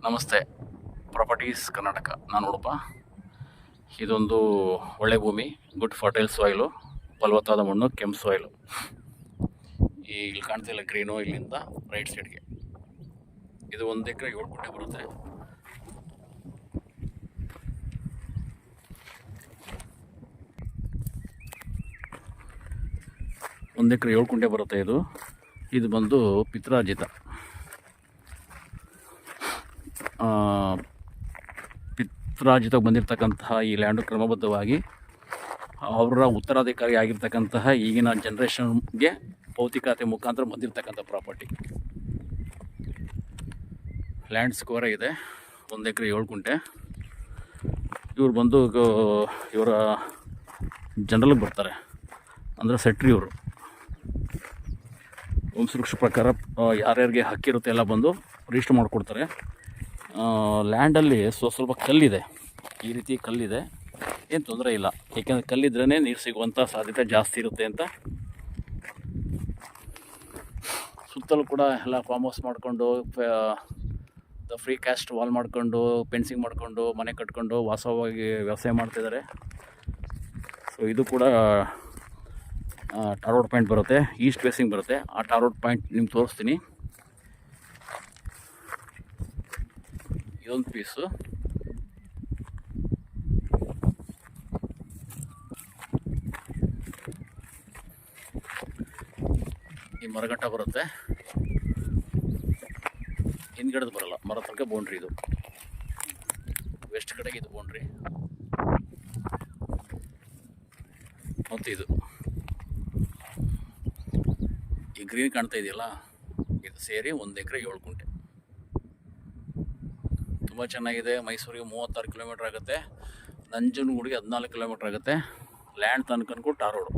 ನಮಸ್ತೆ. ಪ್ರಾಪರ್ಟೀಸ್ ಕರ್ನಾಟಕ. ನಾನು ಉಡುಪ. ಇದೊಂದು ಒಳ್ಳೆ ಭೂಮಿ, ಗುಡ್ ಫರ್ಟೈಲ್ ಸಾಯಿಲು, ಫಲವತ್ತಾದ ಮಣ್ಣು, ಕೆಂಪು ಸಾಯಿಲು. ಇಲ್ಲಿ ಕಾಣ್ತಿಲ್ಲ ಗ್ರೀನು, ಇಲ್ಲಿಂದ ರೈಟ್ ಸೈಡ್ಗೆ. ಇದು 1 ಎಕರೆ 7 ಗುಂಟೆ ಬರುತ್ತೆ. ಒಂದು ಎಕರೆ 7 ಗುಂಟೆ ಬರುತ್ತೆ. ಇದು ಬಂದು ಪಿತ್ರಾರ್ಜಿತ. ಪಿತ್ರಾರ್ಜಿತಕ್ಕೆ ಬಂದಿರತಕ್ಕಂತಹ ಈ ಲ್ಯಾಂಡು ಕ್ರಮಬದ್ಧವಾಗಿ ಅವರ ಉತ್ತರಾಧಿಕಾರಿ ಆಗಿರ್ತಕ್ಕಂತಹ ಈಗಿನ ಜನ್ರೇಷನ್ಗೆ ಭೌತಿಕತೆ ಮುಖಾಂತರ ಬಂದಿರತಕ್ಕಂಥ ಪ್ರಾಪರ್ಟಿ. ಲ್ಯಾಂಡ್ ಸ್ಕ್ವೇರ್ ಇದೆ, 1 ಎಕರೆ 7 ಗುಂಟೆ. ಇವ್ರು ಬಂದು ಇವರ ಜನರಲ್ಗೆ ಬರ್ತಾರೆ, ಅಂದರೆ ಸೆಟ್ರಿ ಇವರು. ವಂಶವೃಕ್ಷ ಪ್ರಕಾರ ಯಾರ್ಯಾರಿಗೆ ಹಕ್ಕಿರುತ್ತೆ ಎಲ್ಲ ಬಂದು ರಿಜಿಸ್ಟರ್ ಮಾಡಿಕೊಡ್ತಾರೆ. ಲ್ಯಾಂಡಲ್ಲಿ ಸ್ವಲ್ಪ ಕಲ್ಲಿದೆ, ಈ ರೀತಿ ಕಲ್ಲಿದೆ, ಏನು ತೊಂದರೆ ಇಲ್ಲ. ಏಕೆಂದರೆ ಕಲ್ಲಿದ್ರೇ ನೀರು ಸಿಗುವಂಥ ಸಾಧ್ಯತೆ ಜಾಸ್ತಿ ಇರುತ್ತೆ ಅಂತ. ಸುತ್ತಲೂ ಕೂಡ ಎಲ್ಲ ಫಾರ್ಮ್ ಹೌಸ್ ಮಾಡಿಕೊಂಡು, ಫ್ರೀ ಕ್ಯಾಸ್ಟ್ ವಾಲ್ ಮಾಡಿಕೊಂಡು, ಫೆನ್ಸಿಂಗ್ ಮಾಡಿಕೊಂಡು, ಮನೆ ಕಟ್ಕೊಂಡು ವಾಸವಾಗಿ ವ್ಯವಸಾಯ ಮಾಡ್ತಿದ್ದಾರೆ. ಸೊ ಇದು ಕೂಡ ಟಾರ್ಔಟ್ ಪಾಯಿಂಟ್ ಬರುತ್ತೆ, ಈಸ್ಟ್ ಫೇಸಿಂಗ್ ಬರುತ್ತೆ. ಆ ಟಾರ್ಔಟ್ ಪಾಯಿಂಟ್ ನಿಮ್ಗೆ ತೋರಿಸ್ತೀನಿ. ಇದೊಂದು ಪೀಸು. ಈ ಮರಗಟ್ಟ ಬರುತ್ತೆ, ಹಿಂದ್ಗಡೆದು ಬರಲ್ಲ. ಮರ ತನಕ ಬೌಂಡ್ರಿ. ಇದು ವೆಸ್ಟ್ ಕಡೆಗೆ ಇದು ಬೌಂಡ್ರಿ, ಮತ್ತು ಇದು ಈ ಗ್ರೀನ್ ಕಾಣ್ತಾ ಇದೆಯಲ್ಲ, ಇದು ಸೇರಿ 1 ಎಕರೆ 7 ಗುಂಟೆ. ತುಂಬ ಚೆನ್ನಾಗಿದೆ. ಮೈಸೂರಿಗೆ 36 ಕಿಲೋಮೀಟ್ರ್ ಆಗುತ್ತೆ, ನಂಜನಗೂಡಿಗೆ 14 ಕಿಲೋಮೀಟ್ರ್ ಆಗುತ್ತೆ. ಲ್ಯಾಂಡ್ ತನಕನೂ ಟಾರ್ ರೋಡು,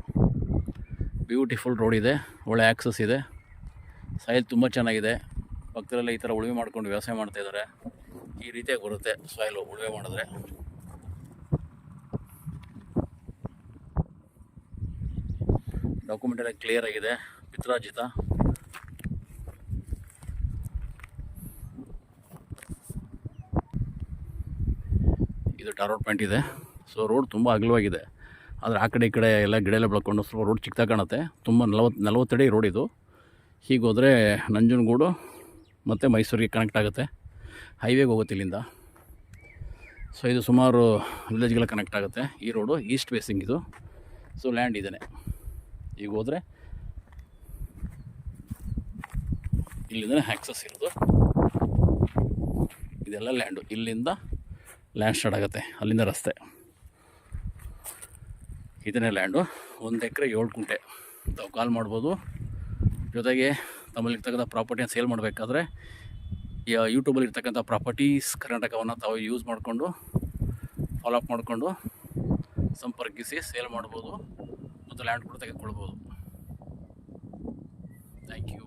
ಬ್ಯೂಟಿಫುಲ್ ರೋಡ್ ಇದೆ, ಒಳ್ಳೆ ಆ್ಯಕ್ಸಸ್ ಇದೆ. ಸಾಯಿಲ್ ತುಂಬ ಚೆನ್ನಾಗಿದೆ. ಪಕ್ಕದಲ್ಲೇ ಈ ಥರ ಉಳುಮೆ ಮಾಡ್ಕೊಂಡು ವ್ಯವಸಾಯ ಮಾಡ್ತಾಯಿದ್ದಾರೆ. ಈ ರೀತಿಯಾಗಿ ಬರುತ್ತೆ ಸಾಯಿಲು ಉಳುಮೆ ಮಾಡಿದ್ರೆ. ಡಾಕ್ಯುಮೆಂಟ್ ಎಲ್ಲ ಕ್ಲಿಯರ್ ಆಗಿದೆ, ಪಿತ್ರಾರ್ಜಿತ. ಇದು ಟಾರ್ಔಟ್ ಪಾಯಿಂಟ್ ಇದೆ. ಸೊ ರೋಡ್ ತುಂಬ ಅಗಲವಾಗಿದೆ, ಆದರೆ ಆ ಕಡೆ ಈ ಕಡೆ ಎಲ್ಲ ಗಿಡ ಎಲ್ಲ ಬೆಳ್ಕೊಂಡು ಸ್ವಲ್ಪ ರೋಡ್ ಚಿಕ್ಕದಾಗಿ ಕಾಣುತ್ತೆ. ತುಂಬ 40 ಅಡಿ ರೋಡ್ ಇದು. ಹೀಗೋದ್ರೆ ನಂಜನಗೂಡು ಮತ್ತು ಮೈಸೂರಿಗೆ ಕನೆಕ್ಟ್ ಆಗುತ್ತೆ, ಹೈವೇಗೆ ಹೋಗುತ್ತೆ ಇಲ್ಲಿಂದ. ಸೊ ಇದು ಸುಮಾರು ವಿಲೇಜ್ಗೆಲ್ಲ ಕನೆಕ್ಟ್ ಆಗುತ್ತೆ. ಈ ರೋಡು ಈಸ್ಟ್ ಫೇಸಿಂಗ್ ಇದು. ಸೊ ಲ್ಯಾಂಡ್ ಇದೇನೆ. ಈಗ ಹೋದರೆ ಇಲ್ಲಿಂದನೇ ಆ್ಯಕ್ಸಸ್ ಇರೋದು. ಇದೆಲ್ಲ ಲ್ಯಾಂಡು, ಇಲ್ಲಿಂದ ಲ್ಯಾಂಡ್ ಸ್ಟಾರ್ಟ್ ಆಗುತ್ತೆ, ಅಲ್ಲಿಂದ ರಸ್ತೆ. ಇದನ್ನೇ ಲ್ಯಾಂಡು, 1 ಎಕರೆ 7 ಗುಂಟೆ. ತಾವು ಕಾಲ್ ಮಾಡ್ಬೋದು. ಜೊತೆಗೆ ತಮ್ಮಲ್ಲಿರ್ತಕ್ಕಂಥ ಪ್ರಾಪರ್ಟಿಯನ್ನು ಸೇಲ್ ಮಾಡಬೇಕಾದ್ರೆ ಯೂಟ್ಯೂಬಲ್ಲಿ ಇರ್ತಕ್ಕಂಥ ಪ್ರಾಪರ್ಟೀಸ್ ಕರ್ನಾಟಕವನ್ನು ತಾವು ಯೂಸ್ ಮಾಡಿಕೊಂಡು ಫಾಲೋ ಅಪ್ ಮಾಡಿಕೊಂಡು ಸಂಪರ್ಕಿಸಿ ಸೇಲ್ ಮಾಡ್ಬೋದು ಮತ್ತು ಲ್ಯಾಂಡ್ ಕೂಡ ತೆಗೆದುಕೊಳ್ಬೋದು. Thank you.